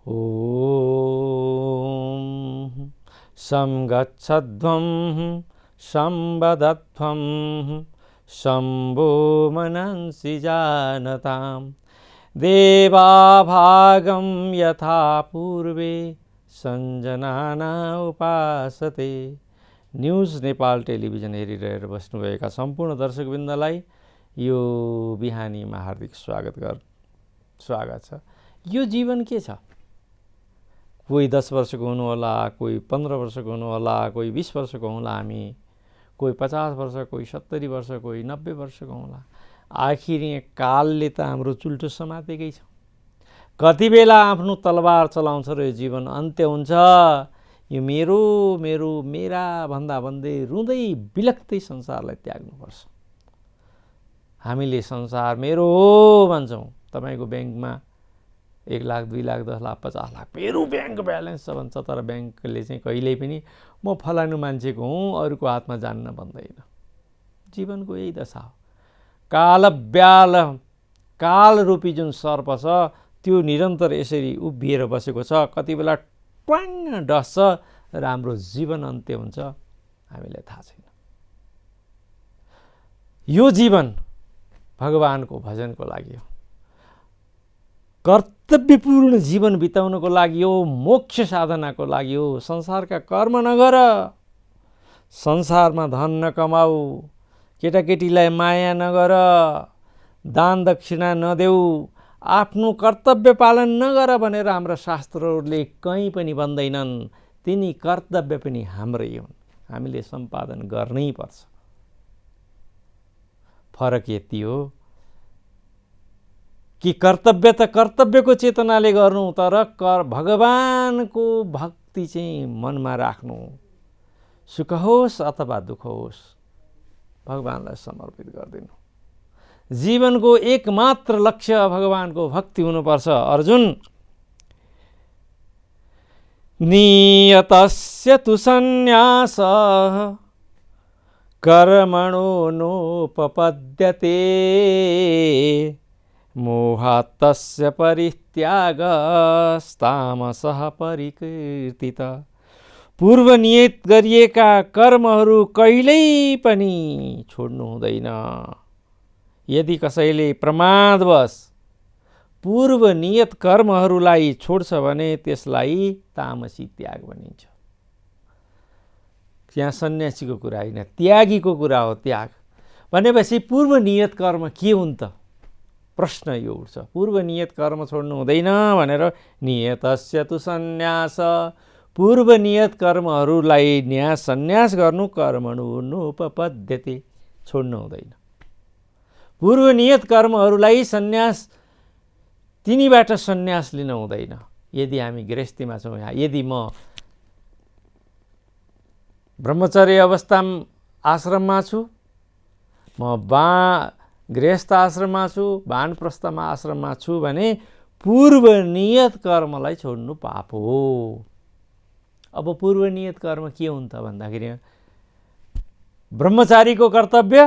ॐ शं गच्छध्वं शं वदध्वं शम्भो मनंसि जानतां देवाभागं यथा पूर्वे सञ्जनाना उपासते। न्युज नेपाल टेलिभिजन हेरिरहेर बस्नुभएका सम्पूर्ण दर्शकवृन्दलाई यो बिहानीमा हार्दिक स्वागत छ। यो जीवन के छ? कोही 10 वर्षको हुनु होला, कोही 15 वर्षको हुनु होला, कोही 20 वर्षको होला, हामी कोही 50 वर्ष, कोही 70 वर्ष, कोही 90 वर्षको होला। आखिर यहाँ कालले त हाम्रो चुल्टो समातेकै छ। कति बेला आफ्नो तलवार चलाउँछ र यो जीवन अन्त्य हुन्छ। यो मेरो मेरो मेरा भन्दा भन्दै रुँदै बिलक्दै संसारलाई त्याग्नुपर्छ। हामीले संसार मेरो हो भन्छौँ। तपाईको ब्याङ्कमा 1 लाख 2 लाख 10 लाख 50 लाख मेरो ब्याङ्क ब्यालेन्स छ भन्छ, तर ब्याङ्कले चाहिँ कहिल्यै पनि म फलानु मान्छेको हुँ अरूको हातमा जान्न भन्दैन। जीवनको यही दशा हो। काल रूपी जुन सर्प छ त्यो निरन्तर यसरी उभिएर बसेको छ। कति बेला ट्वाङ डस्छ र हाम्रो जीवन अन्त्य हुन्छ, हामीलाई थाहा छैन। यो जीवन भगवानको भजनको लागि हो, कर्तव्यपूर्ण जीवन बिताउनको लागि हो, मोक्ष साधनाको लागि हो। संसारका कर्म नगर, संसारमा धन नकमाऊ, केटाकेटीलाई माया नगर, दान दक्षिणा नदेऊ, आफ्नो कर्तव्य पालन नगर भनेर हाम्रा शास्त्रहरूले कहीँ पनि भन्दैनन्। तिनी कर्तव्य पनि हाम्रै हुन्, हामीले सम्पादन गर्नै पर्छ। फरक यति हो कि कर्तव्य त कर्तव्यको चेतनाले गर्नु, तर भगवानको भक्ति चाहिँ मनमा राख्नु। सुख होस् अथवा दुःख होस्, भगवानलाई समर्पित गरिदिनु। जीवनको एकमात्र लक्ष्य भगवानको भक्ति हुनुपर्छ। अर्जुन, नियतस्य तु सन्न्यासः कर्मणो नोपपद्यते मोहात् तस्य परित्यागस्तामसः परिकीर्तितः। पूर्व नियत गरिएका कर्महरू कहिल्यै पनि छोड्नु हुँदैन। यदि कसैले प्रमादवश पूर्व नियत कर्महरूलाई छोड्छ भने त्यसलाई तामसी त्याग भनिन्छ। यहाँ सन्यासीको कुरा होइन, त्यागीको कुरा हो। त्याग भनेपछि पूर्व नियत कर्म के हुन् त? प्रश्न यो उठ्छ। पूर्व नियत कर्म छोड्नु हुँदैन भनेर नियतस्य तु सन्न्यास, पूर्व नियत कर्महरूलाई सन्यास गर्नु, कर्मणु नोपपद्यते, छोड्नु हुँदैन। पूर्व नियत कर्महरूलाई तिनीबाट सन्यास लिन हुँदैन। यदि हामी गृहस्थीमा छौँ, यदि म ब्रह्मचर्य अवस्थामा आश्रममा छु, म गृहस्थ आश्रममा छु, वानप्रस्थमा आश्रममा छु भने पूर्व नियत कर्मलाई छोड्नु पाप हो। अब पूर्व नियत कर्म के हुन् त भन्दाखेरि ब्रह्मचारीको कर्तव्य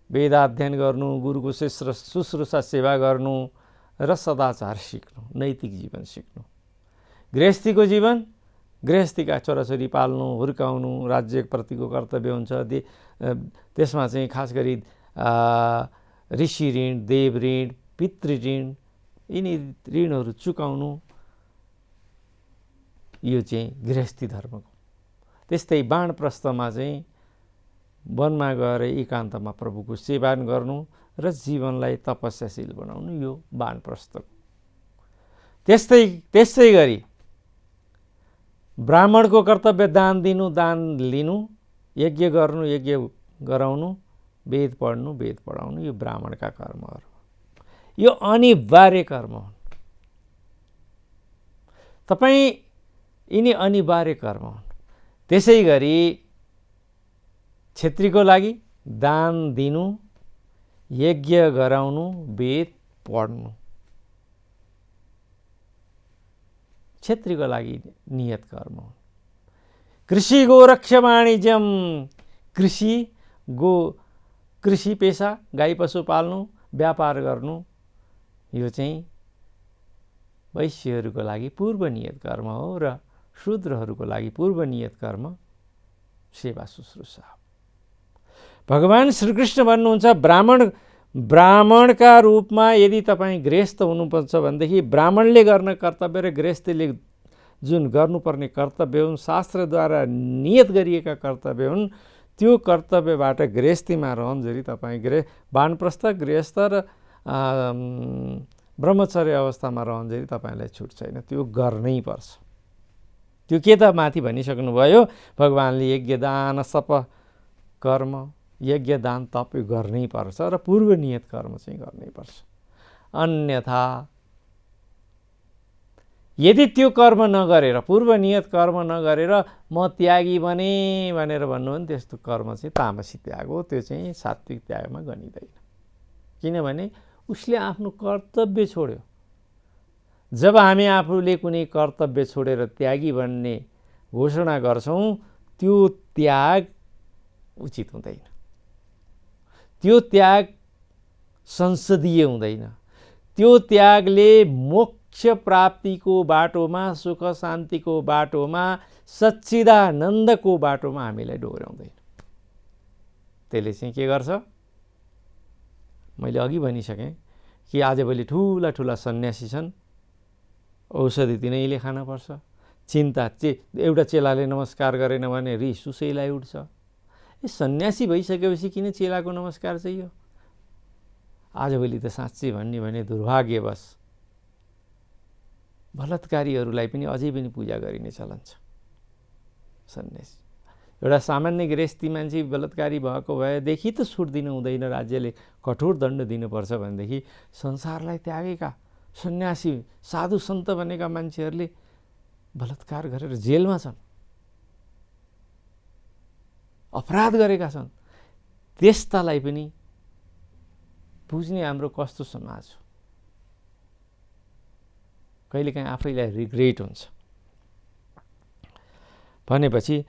वेदाध्ययन गर्नु, गुरुको शुश्रूषा सेवा गर्नु र सदाचार सिक्नु, नैतिक जीवन सिक्नु। गृहस्थीको जीवन, गृहस्थीका छोराछोरी पाल्नु, हुर्काउनु, राज्यप्रतिको कर्तव्य हुन्छ। त्यसमा चाहिँ खास गरी ऋषि ऋण, देव ऋण, पितृ ऋण, यिनी ऋणहरू चुकाउनु, यो चाहिँ गृहस्थी धर्मको। त्यस्तै वानप्रस्थमा चाहिँ वनमा गएर एकान्तमा प्रभुको सेवा गर्नु र जीवनलाई तपस्याशील बनाउनु, यो वानप्रस्थको। त्यस्तै गरी ब्राह्मणको कर्तव्य दान दिनु, दान लिनु, यज्ञ गर्नु, यज्ञ गराउनु, वेद पढ्नु, वेद पढाउनु, यो ब्राह्मणका कर्महरू। यो अनिवार्य कर्म हुन्। यिनी अनिवार्य कर्म हुन्। त्यसै गरी क्षेत्रीको लागि दान दिनु, यज्ञ गराउनु, वेद पढ्नु, क्षेत्रीको लागि नियत कर्म हुन्। कृषि गोरक्ष वाणिज्यम, कृषि पेसा, गाई पशु पाल्नु, व्यापार गर्नु, यो चाहिँ वैश्यहरूको लागि पूर्व नियत कर्म हो र शूद्रहरूको लागि पूर्व नियत कर्म सेवा शुश्रूषा। भगवान श्रीकृष्ण भन्नुहुन्छ ब्राह्मणका रूपमा यदि तपाईँ गृहस्थ हुनुपर्छ भनेदेखि ब्राह्मणले गर्ने कर्तव्य र गृहस्थले जुन गर्नुपर्ने कर्तव्य हुन्, शास्त्रद्वारा नियत गरिएका कर्तव्य हुन्, त्यो कर्तव्यबाट गृहस्थीमा रहन्जरी तपाईँ वानप्रस्थ, गृहस्थ र ब्रह्मचर्य अवस्थामा रहन्जरी तपाईँलाई छुट छैन, त्यो गर्नै पर्छ। त्यो के त माथि भनिसक्नुभयो, भगवानले यज्ञ दान तप कर्म, यज्ञ दान तप गर्नै पर्छ र पूर्व नियत कर्म चाहिँ गर्नै पर्छ। अन्यथा यदि त्यो कर्म नगरेर, पूर्व नियत कर्म नगरेर म त्यागी बने भनेर भन्नु भने त्यस्तो कर्म चाहिँ तामसी त्याग हो, त्यो चाहिँ सात्विक त्यागमा गनिँदैन। किनभने उसले आफ्नो कर्तव्य छोड्यो। जब हामी आफूले कुनै कर्तव्य छोडेर त्यागी बन्ने घोषणा गर्छौँ, त्यो त्याग उचित हुँदैन, त्यो त्याग संसदीय हुँदैन, त्यो त्यागले मोक्ष प्राप्तिको बाटोमा, सुख शान्तिको बाटोमा, सच्चिदानन्दको बाटोमा हामीलाई डोर्याउँदैन। त्यसले चाहिँ के गर्छ, मैले अघि भनिसकेँ कि आजभोलि ठुला ठुला सन्यासी छन्, औषधि तिनैले खानुपर्छ, चिन्ता एउटा चेलाले नमस्कार गरेन भने रिस उसैलाई उठ्छ। सन्यासी भइसकेपछि किन चेलाको नमस्कार चाहियो? आजभोलि त साँच्चै भन्ने भने दुर्भाग्यवश बलात्कारीहरूलाई पनि अझै पनि पूजा गरिने चलन छ। सन्यासी एउटा सामान्य गृहस्थी मान्छे बलात्कारी भएको भएदेखि त छुट दिनु हुँदैन, राज्यले कठोर दण्ड दिनुपर्छ भनेदेखि संसारलाई त्यागेका सन्यासी साधु सन्त बनेका मान्छेहरूले बलात्कार गरेर जेलमा छन्, अपराध गरेका छन्, त्यस्तालाई पनि बुझ्ने हाम्रो कस्तो समाज हो। कहिलेकाहीँ आफैलाई रिग्रेट हुन्छ। भनेपछि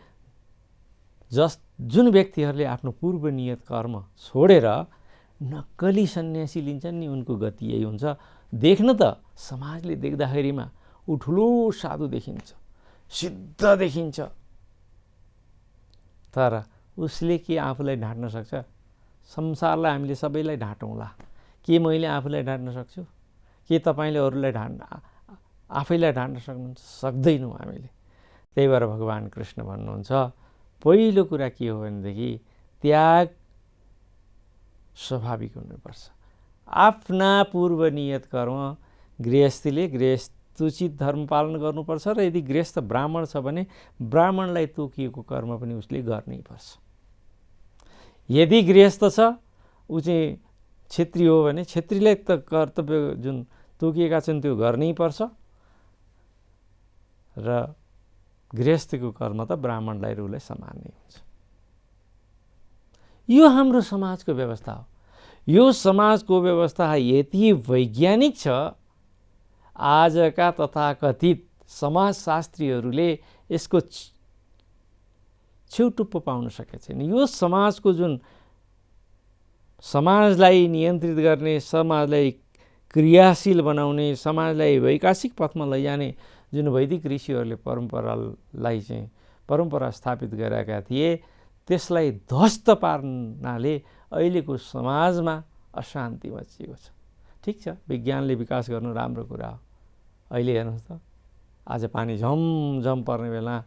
जुन व्यक्तिहरूले आफ्नो पूर्व नियत कर्म छोडेर नक्कली सन्यासी लिन्छन् नि, उनको गति यही हुन्छ। देख्न त समाजले देख्दाखेरिमा ऊ ठुलो साधु देखिन्छ, सिद्ध देखिन्छ, तर उसले के आफूलाई ढाँट्न सक्छ? संसारलाई हामीले सबैलाई ढाँटौँला, के मैले आफूलाई ढाँट्न सक्छु? के तपाईँले अरूलाई आफैलाई ढाँट्न सक्नुहुन्छ? सक्दैनौँ हामीले। त्यही भएर भगवान कृष्ण भन्नुहुन्छ, पहिलो कुरा के हो भनेदेखि त्याग स्वाभाविक हुनुपर्छ। आफ्ना पूर्व नियत कर्म गृहस्थीले गृहस्थोचित धर्म पालन गर्नुपर्छ र यदि गृहस्थ ब्राह्मण छ भने ब्राह्मणलाई तोकिएको कर्म पनि उसले गर्नै पर्छ। यदि गृहस्थ छ ऊ चाहिँ क्षेत्री हो भने क्षेत्रीलाई त कर्तव्य जुन तोकिएका छन् त्यो गर्नै पर्छ र गृहस्थीको कर्म त ब्राह्मणलाई र उसलाई समान नै हुन्छ। यो हाम्रो समाजको व्यवस्था हो। यो समाजको व्यवस्था यति वैज्ञानिक छ, आजका तथाकथित समाजशास्त्रीहरूले यसको छेउटुप्पो पाउन सकेका छैन। यो समाजको जुन समाजलाई नियन्त्रित गर्ने, समाजलाई क्रियाशील बनाउने, समाजलाई वैकासिक पथमा लैजाने जुन वैदिक ऋषिहरूले परम्परा स्थापित गरेका थिए, त्यसलाई ध्वस्त पार्नाले अहिलेको समाजमा अशान्ति मचिएको छ। ठिक छ, विज्ञानले विकास गर्नु राम्रो कुरा हो। अहिले हेर्नुहोस् त, आज पानी झमझम पर्ने बेला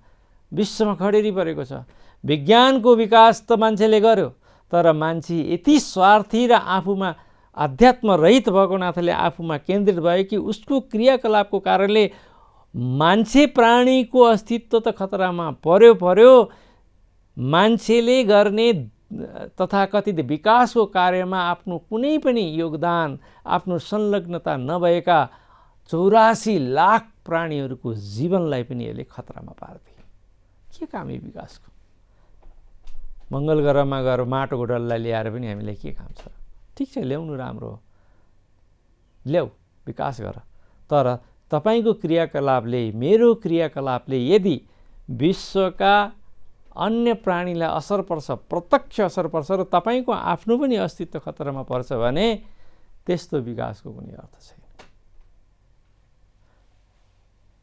विश्वमा खडेरी परेको छ। विज्ञानको विकास त मान्छेले गर्यो, तर मान्छे यति स्वार्थी र आफूमा अध्यात्म रहित भएको नाताले आफूमा केन्द्रित भयो कि उसको क्रियाकलापको कारणले मान्छे प्राणीको अस्तित्व त खतरामा पर्यो। मान्छेले गर्ने तथाकथित विकासको कार्यमा आफ्नो कुनै पनि योगदान, आफ्नो संलग्नता नभएका 84 लाख प्राणीहरूको जीवनलाई पनि यसले खतरामा पार्थे। के काम यो विकासको? मङ्गल ग्रहमा गएर माटोको डल्ला ल्याएर पनि हामीलाई के काम छ? ठिक छ, ल्याउनु राम्रो हो, ल्याऊ, विकास गर, तर तपाईँको क्रियाकलापले, मेरो क्रियाकलापले यदि विश्वका अन्य प्राणीलाई असर पर्छ, प्रत्यक्ष असर पर्छ र तपाईँको आफ्नो पनि अस्तित्व खतरामा पर्छ भने त्यस्तो विकासको कुनै अर्थ छैन।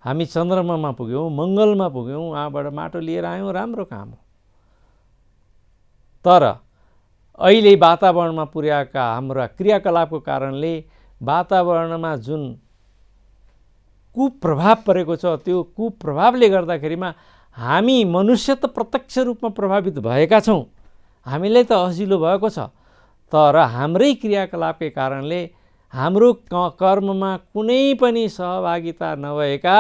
हामी चन्द्रमामा पुग्यौँ, मङ्गलमा पुग्यौँ, वहाँबाट माटो लिएर आयौँ, राम्रो काम हो। तर अहिले वातावरणमा पुर्याएका हाम्रा क्रियाकलापको कारणले वातावरणमा जुन कुप्रभाव परेको छ, त्यो कुप्रभावले गर्दाखेरिमा हामी मनुष्य त प्रत्यक्ष रूपमा प्रभावित भएका छौँ, हामीलाई त असिलो भएको छ। तर हाम्रै क्रियाकलापकै कारणले हाम्रो कर्ममा कुनै पनि सहभागिता नभएका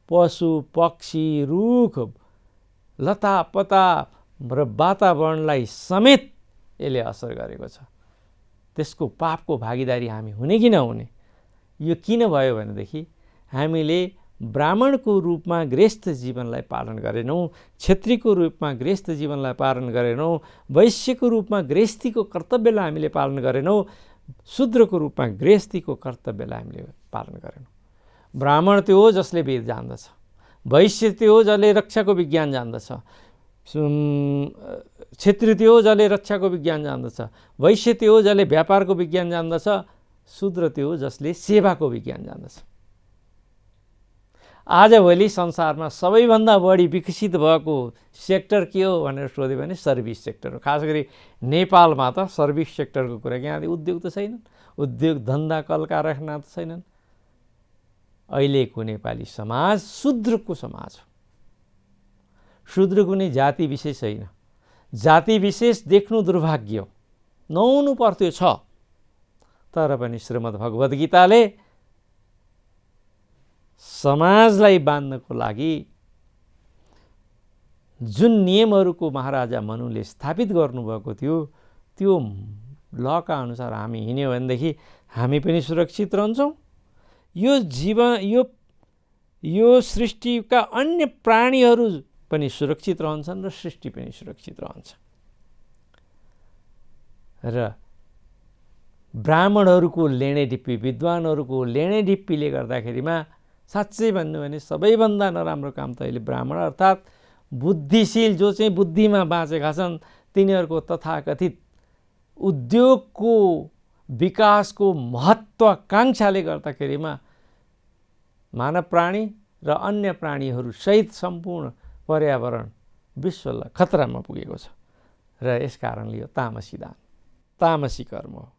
पशु पक्षी रुख लतापता र वातावरणलाई समेत यसले असर गरेको छ। त्यसको पापको भागीदारी हामी हुने कि नहुने? यो किन भयो भनेदेखि हामीले ब्राह्मणको रूपमा गृहस्थ जीवनलाई पालन गरेनौँ, क्षत्रियको रूपमा गृहस्थ जीवनलाई पालन गरेनौँ, वैश्यको रूपमा गृहस्थीको कर्तव्यलाई हामीले पालन गरेनौँ, शूद्रको रूपमा गृहस्थीको कर्तव्यलाई हामीले पालन गरेनौँ। ब्राह्मण त्यो हो जसले वेद जान्दछ, वैश्य त्यो हो जसले रक्षाको विज्ञान जान्दछ, क्षत्रिय त्यो हो जसले रक्षाको विज्ञान जान्दछ, वैश्य त्यो हो जसले व्यापारको विज्ञान जान्दछ, शूद्र त्यो हो जसले सेवाको विज्ञान जान्दछ। आजभोलि संसारमा सबैभन्दा बढी विकसित भएको सेक्टर के हो भनेर सोध्यो भने सर्भिस सेक्टर हो। खास गरी नेपालमा त सर्भिस सेक्टरको कुरा, यहाँ उद्योग त छैनन्, उद्योग धन्दा कल कारखाना त छैनन्। अहिलेको नेपाली समाज शूद्रको समाज हो। शूद्र कुनै जाति विशेष होइन, जाति विशेष देख्नु दुर्भाग्य हो, नहुनु पर्थ्यो छ। तर पनि श्रीमद् भगवद् गीताले समाजलाई बाँध्नको लागि जुन नियमहरूको महाराजा मनुले स्थापित गर्नुभएको थियो, त्यो लका अनुसार हामी हिँड्यौँ भनेदेखि हामी पनि सुरक्षित रहन्छौँ। यो जीवन यो सृष्टिका अन्य प्राणीहरू पनि सुरक्षित रहन्छन् र सृष्टि पनि सुरक्षित रहन्छ। र ब्राह्मणहरूको लेणेढिप्पी, विद्वानहरूको लेणेढिप्पीले गर्दाखेरिमा साँच्चै भन्नु भने सबैभन्दा नराम्रो काम त अहिले ब्राह्मण अर्थात् बुद्धिशील जो चाहिँ बुद्धिमा बाँचेका छन् तिनीहरूको तथाकथित उद्योगको विकासको महत्त्वाकांक्षाले गर्दाखेरिमा मानव प्राणी र अन्य प्राणीहरू सहित सम्पूर्ण पर्यावरण विश्वलाई खतरामा पुगेको छ। र यस कारणले यो तामसी दान, तामसी कर्म हो।